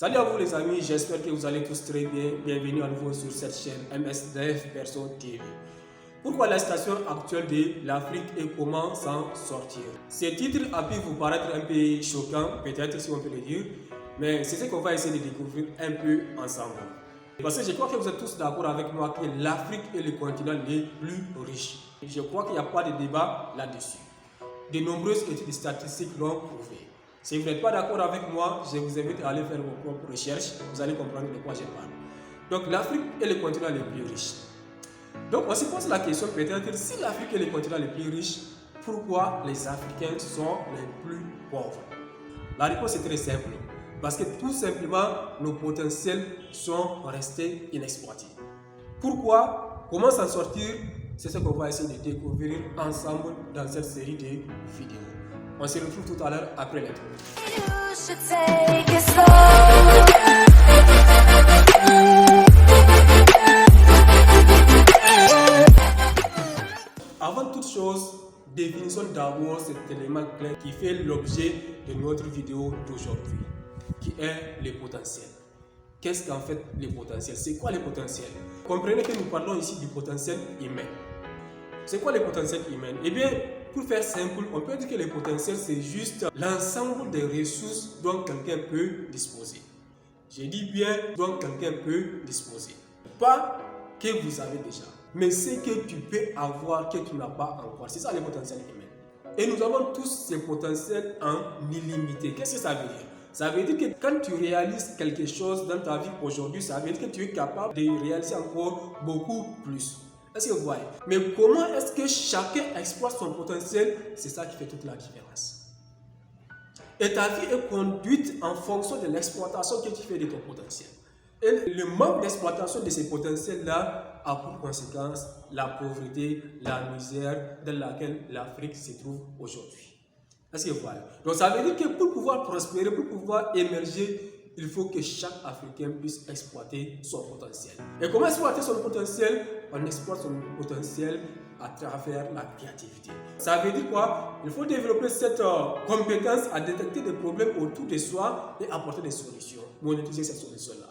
Salut à vous les amis, j'espère que vous allez tous très bien. Bienvenue à nouveau sur cette chaîne MSDF Perso TV. Pourquoi la situation actuelle de l'Afrique et comment s'en sortir? Ce titre a pu vous paraître un peu choquant, peut-être si on peut le dire, mais c'est ce qu'on va essayer de découvrir un peu ensemble. Parce que je crois que vous êtes tous d'accord avec moi que l'Afrique est le continent le plus riche. Je crois qu'il n'y a pas de débat là-dessus. De nombreuses études et statistiques l'ont prouvé. Si vous n'êtes pas d'accord avec moi, je vous invite à aller faire vos propres recherches. Vous allez comprendre de quoi je parle. Donc l'Afrique est le continent le plus riche. Donc on se pose la question peut-être, si l'Afrique est le continent le plus riche, pourquoi les Africains sont les plus pauvres? La réponse est très simple. Parce que tout simplement, nos potentiels sont restés inexploités. Pourquoi? Comment s'en sortir? C'est ce qu'on va essayer de découvrir ensemble dans cette série de vidéos. On se retrouve tout à l'heure après l'intro. Avant toute chose, définissons d'abord cet élément clé qui fait l'objet de notre vidéo d'aujourd'hui, qui est le potentiel. Qu'est-ce qu'en fait le potentiel? C'est quoi le potentiel? Comprenez que nous parlons ici du potentiel humain. C'est quoi le potentiel humain? Eh bien, pour faire simple, on peut dire que le potentiel, c'est juste l'ensemble des ressources dont quelqu'un peut disposer. Je dis bien dont quelqu'un peut disposer. Pas que vous avez déjà, mais ce que tu peux avoir que tu n'as pas encore. C'est ça le potentiel humain. Et nous avons tous ce potentiel en illimité. Qu'est-ce que ça veut dire? Ça veut dire que quand tu réalises quelque chose dans ta vie aujourd'hui, ça veut dire que tu es capable de réaliser encore beaucoup plus. Est-ce que vous voyez? Mais comment est-ce que chacun exploite son potentiel? C'est ça qui fait toute la différence. Et ta vie est conduite en fonction de l'exploitation que tu fais de ton potentiel. Et le manque d'exploitation de ces potentiels-là a pour conséquence la pauvreté, la misère dans laquelle l'Afrique se trouve aujourd'hui. Est-ce que vous voyez? Donc ça veut dire que pour pouvoir prospérer, pour pouvoir émerger, il faut que chaque Africain puisse exploiter son potentiel. Et comment exploiter son potentiel? On exploite son potentiel à travers la créativité. Ça veut dire quoi? Il faut développer cette compétence à détecter des problèmes autour de soi et apporter des solutions, monétiser ces solutions-là.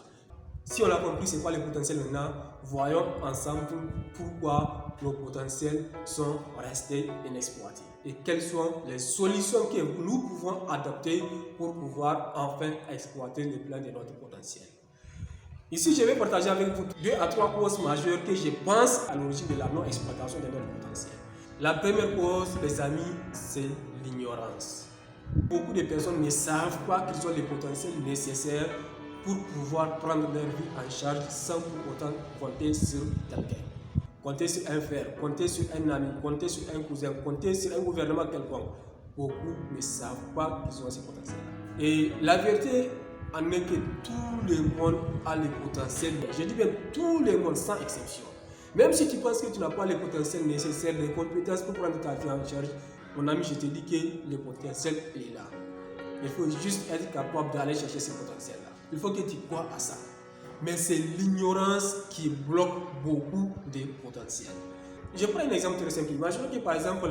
Si on a compris c'est quoi le potentiel maintenant, voyons ensemble pourquoi nos potentiels sont restés inexploités et quelles sont les solutions que nous pouvons adopter pour pouvoir enfin exploiter le plein de notre potentiel. Ici, je vais partager avec vous 2 à 3 causes majeures que je pense à l'origine de la non-exploitation de notre potentiel. La première cause, les amis, c'est l'ignorance. Beaucoup de personnes ne savent pas qu'ils ont les potentiels nécessaires pour pouvoir prendre leur vie en charge sans pour autant compter sur quelqu'un. Compter sur un frère, compter sur un ami, compter sur un cousin, compter sur un gouvernement quelconque. Beaucoup ne savent pas qu'ils ont ce potentiel-là. Et la vérité en est que tout le monde a le potentiel. Je dis bien tout le monde sans exception. Même si tu penses que tu n'as pas le potentiel nécessaire, les compétences pour prendre ta vie en charge, mon ami, je te dis que le potentiel est là. Il faut juste être capable d'aller chercher ce potentiel-là. Il faut que tu crois à ça. Mais c'est l'ignorance qui bloque beaucoup de potentiel. Je prends un exemple très simple. Imaginez que par exemple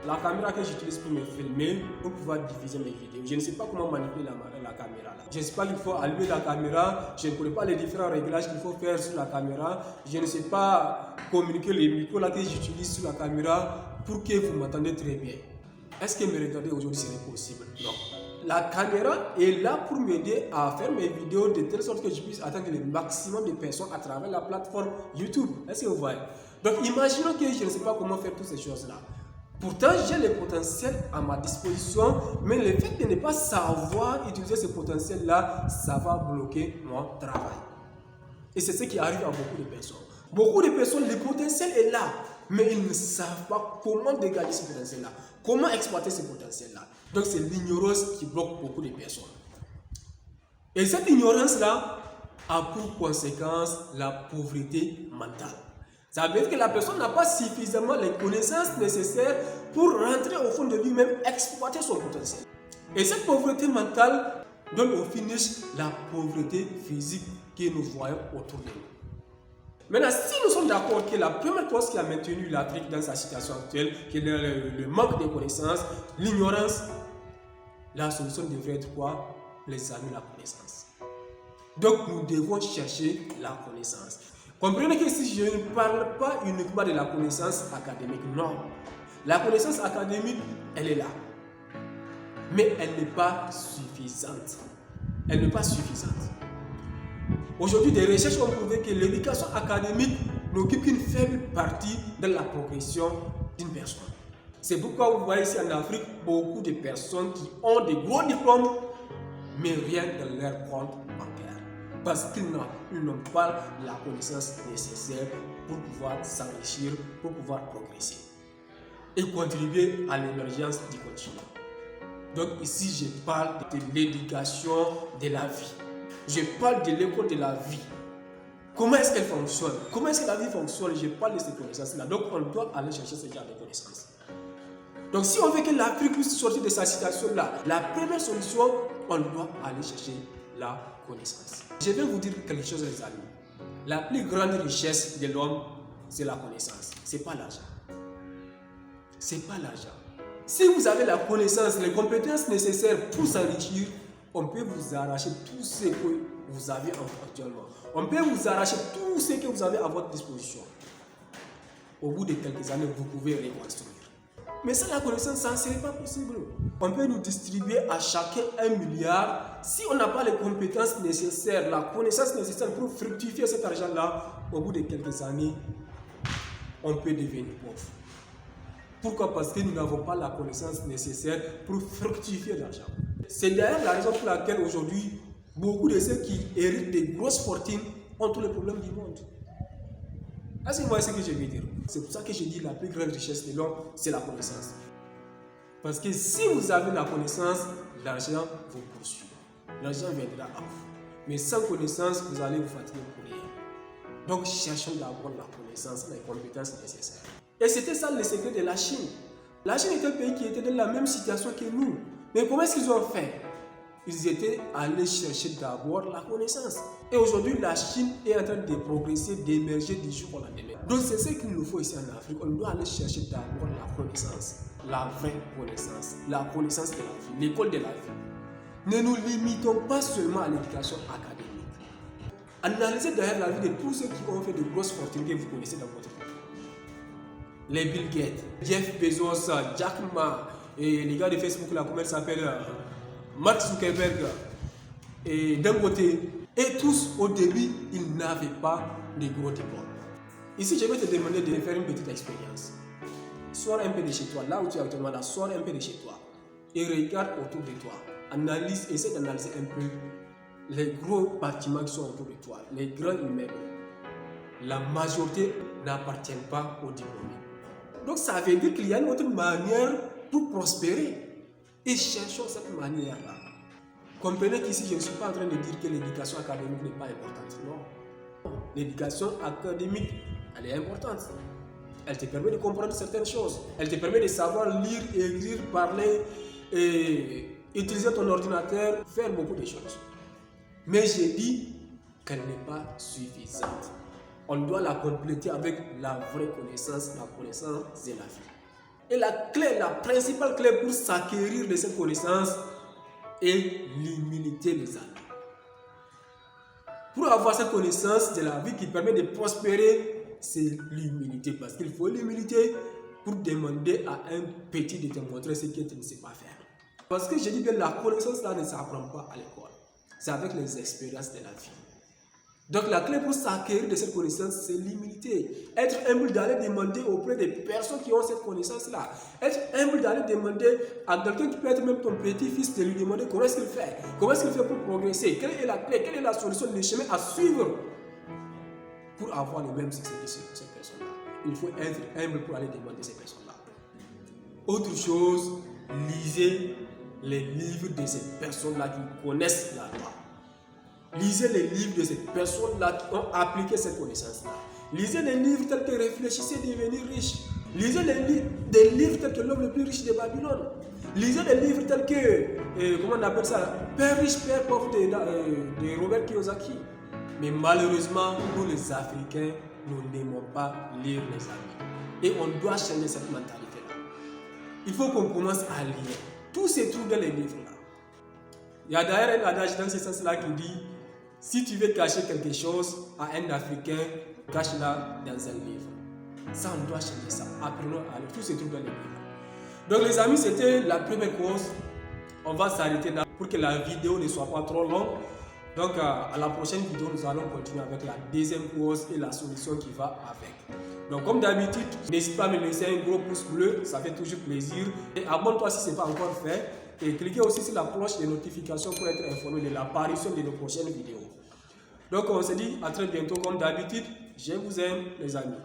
la caméra que j'utilise pour me filmer, pour pouvoir diffuser mes vidéos, je ne sais pas comment manipuler la caméra. Je ne sais pas qu'il faut allumer la caméra, je ne connais pas les différents réglages qu'il faut faire sur la caméra, je ne sais pas communiquer les micros là que j'utilise sur la caméra pour que vous m'entendez très bien. Est-ce que me regarder aujourd'hui serait possible? Non. La caméra est là pour m'aider à faire mes vidéos de telle sorte que je puisse atteindre le maximum de personnes à travers la plateforme YouTube. Est-ce que vous voyez? Donc imaginons que je ne sais pas comment faire toutes ces choses-là. Pourtant, j'ai le potentiel à ma disposition, mais le fait de ne pas savoir utiliser ce potentiel-là, ça va bloquer mon travail. Et c'est ce qui arrive à beaucoup de personnes. Beaucoup de personnes, le potentiel est là, mais ils ne savent pas comment dégager ce potentiel-là, comment exploiter ce potentiel-là. Donc c'est l'ignorance qui bloque beaucoup de personnes. Et cette ignorance-là a pour conséquence la pauvreté mentale. Ça veut dire que la personne n'a pas suffisamment les connaissances nécessaires pour rentrer au fond de lui-même, exploiter son potentiel. Et cette pauvreté mentale donne au finish la pauvreté physique que nous voyons autour de nous. Maintenant, si nous sommes d'accord que la première cause qui a maintenu l'Afrique dans sa situation actuelle, qui est le manque de connaissances, l'ignorance, la solution devrait être quoi? Les amis, la connaissance. Donc nous devons chercher la connaissance. Comprenez que si je ne parle pas uniquement de la connaissance académique, non. La connaissance académique, elle est là. Mais elle n'est pas suffisante. Elle n'est pas suffisante. Aujourd'hui, des recherches ont prouvé que l'éducation académique n'occupe qu'une faible partie de la progression d'une personne. C'est pourquoi vous voyez ici en Afrique beaucoup de personnes qui ont de gros diplômes, mais rien dans leur compte bancaire. Parce qu'ils n'ont pas la connaissance nécessaire pour pouvoir s'enrichir, pour pouvoir progresser et contribuer à l'émergence du continent. Donc ici, je parle de l'éducation de la vie. Je parle de l'école de la vie. Comment est-ce qu'elle fonctionne? Comment est-ce que la vie fonctionne? Je parle de ces connaissances-là. Donc on doit aller chercher ce genre de connaissances. Donc si on veut que l'Afrique puisse sortir de sa situation-là, la première solution, on doit aller chercher la connaissance. Je vais vous dire quelque chose, les amis. La plus grande richesse de l'homme, c'est la connaissance. Ce n'est pas l'argent. Ce n'est pas l'argent. Si vous avez la connaissance, les compétences nécessaires pour s'enrichir, on peut vous arracher tout ce que vous avez actuellement. On peut vous arracher tout ce que vous avez à votre disposition. Au bout de quelques années, vous pouvez reconstruire. Mais sans la connaissance, ça ne serait pas possible. On peut nous distribuer à chacun 1 milliard. Si on n'a pas les compétences nécessaires, la connaissance nécessaire pour fructifier cet argent-là, au bout de quelques années, on peut devenir pauvre. Pourquoi? Parce que nous n'avons pas la connaissance nécessaire pour fructifier l'argent. C'est d'ailleurs la raison pour laquelle aujourd'hui, beaucoup de ceux qui héritent des grosses fortunes ont tous les problèmes du monde. Est-ce que vous voyez ce que je veux dire? C'est pour ça que je dis la plus grande richesse de l'homme, c'est la connaissance. Parce que si vous avez la connaissance, l'argent vous poursuit. L'argent viendra à vous. Mais sans connaissance, vous allez vous fatiguer pour rien. Donc cherchons d'abord la connaissance, les compétences nécessaires. Et c'était ça le secret de la Chine. La Chine est un pays qui était dans la même situation que nous. Mais comment est-ce qu'ils ont fait? Ils étaient allés chercher d'abord la connaissance. Et aujourd'hui, la Chine est en train de progresser, d'émerger du jour au lendemain. Donc c'est ce qu'il nous faut ici en Afrique. On doit aller chercher d'abord la connaissance, la vraie connaissance, la connaissance de la vie, l'école de la vie. Ne nous limitons pas seulement à l'éducation académique. Analysez d'ailleurs la vie de tous ceux qui ont fait de grosses fortunes que vous connaissez dans votre pays. Les Bill Gates, Jeff Bezos, Jack Ma, et les gars de Facebook, là, comment ils s'appellent, Mark Zuckerberg, et Dangote, et tous au début, ils n'avaient pas de gros diplômes. Ici, je vais te demander de faire une petite expérience. Sors un peu de chez toi, là où tu es actuellement, là, sors un peu de chez toi, et regarde autour de toi. Essaie d'analyser un peu les gros bâtiments qui sont autour de toi, les grands immeubles. La majorité n'appartiennent pas aux diplômés. Donc ça veut dire qu'il y a une autre manière pour prospérer. Et cherchons cette manière-là. Comprenez qu'ici, je ne suis pas en train de dire que l'éducation académique n'est pas importante. Non. L'éducation académique, elle est importante. Elle te permet de comprendre certaines choses. Elle te permet de savoir lire, écrire, parler, et utiliser ton ordinateur, faire beaucoup de choses. Mais j'ai dit qu'elle n'est pas suffisante. On doit la compléter avec la vraie connaissance, la connaissance de la vie. Et la principale clé pour s'acquérir de cette connaissance est l'humilité, les amis. Pour avoir cette connaissance de la vie qui permet de prospérer, c'est l'humilité. Parce qu'il faut l'humilité pour demander à un petit de te montrer ce que tu ne sais pas faire. Parce que je dis que la connaissance là ne s'apprend pas à l'école. C'est avec les expériences de la vie. Donc la clé pour s'acquérir de cette connaissance, c'est l'humilité. Être humble d'aller demander auprès des personnes qui ont cette connaissance-là. Être humble d'aller demander à quelqu'un qui peut être même ton petit-fils, de lui demander comment est-ce qu'il fait. Comment est-ce qu'il fait pour progresser. Quelle est la clé, quelle est la solution, le chemin à suivre pour avoir le même succès que cette personne-là. Il faut être humble pour aller demander ces personnes-là. Autre chose, lisez les livres de ces personnes-là qui connaissent la loi. Lisez les livres de ces personnes-là qui ont appliqué cette connaissance-là. Lisez les livres tels que Réfléchissez et devenir riche. Lisez des livres tels que L'homme le plus riche de Babylone. Lisez des livres tels que, comment on appelle ça, Père riche, Père pauvre de Robert Kiyosaki. Mais malheureusement, nous les Africains, nous n'aimons pas lire, les amis. Et on doit changer cette mentalité-là. Il faut qu'on commence à lire. Tout se trouve dans les livres-là. Il y a d'ailleurs un adage dans ce sens-là qui dit Si tu veux cacher quelque chose à un Africain, cache-la dans un livre. Ça, on doit changer ça. Apprenons à lire. Tout se trouve dans les livres. Donc les amis, c'était la première cause. On va s'arrêter là pour que la vidéo ne soit pas trop longue. Donc à la prochaine vidéo, nous allons continuer avec la deuxième cause et la solution qui va avec. Donc comme d'habitude, n'hésite pas à me laisser un gros pouce bleu, ça fait toujours plaisir. Et abonne-toi si ce n'est pas encore fait. Et cliquez aussi sur la cloche de notification pour être informé de l'apparition de nos prochaines vidéos. Donc on se dit à très bientôt comme d'habitude. Je vous aime les amis.